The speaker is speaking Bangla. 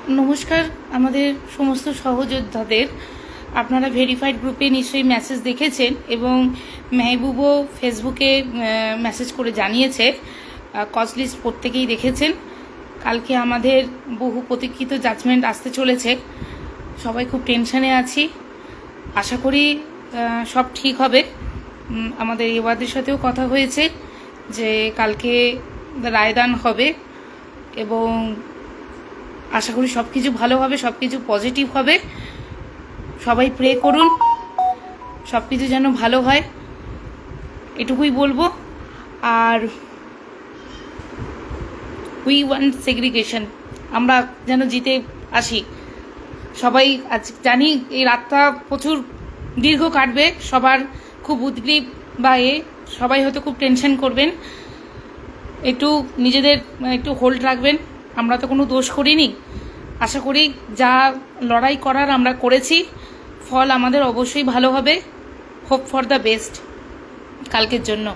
নমস্কার আমাদের সমস্ত সহযোদ্ধাদের। আপনারা ভেরিফাইড গ্রুপে নিশ্চয়ই মেসেজ দেখেছেন এবং মেহবুবও ফেসবুকে মেসেজ করে জানিয়েছে। কজ লিস্ট প্রত্যেকেই দেখেছেন। কালকে আমাদের বহু প্রতীক্ষিত জাজমেন্ট আসতে চলেছে। সবাই খুব টেনশনে আছি। আশা করি সব ঠিক হবে। আমাদের এওয়াদের সাথেও কথা হয়েছে যে কালকে রায়দান হবে এবং আশা করি সব কিছু ভালো হবে, সব কিছু পজিটিভ হবে। সবাই প্রে করুন সব কিছু যেন ভালো হয়, এটুকুই বলবো। আর উই ওয়ান্ট সেগ্রিগেশন, আমরা যেন জিতে আসি। সবাই আজ জানি এই রাতটা প্রচুর দীর্ঘ কাটবে, সবার খুব উদ্গ্রীব বা সবাই হয়তো খুব টেনশন করবেন। একটু নিজেদের একটু হোল্ড রাখবেন। আমরা তো কোনো দোষ করিনি। আশা করি যা লড়াই করার আমরা করেছি, ফল আমাদের অবশ্যই ভালো হবে। হোপ ফর দ্য বেস্ট কালকের জন্য।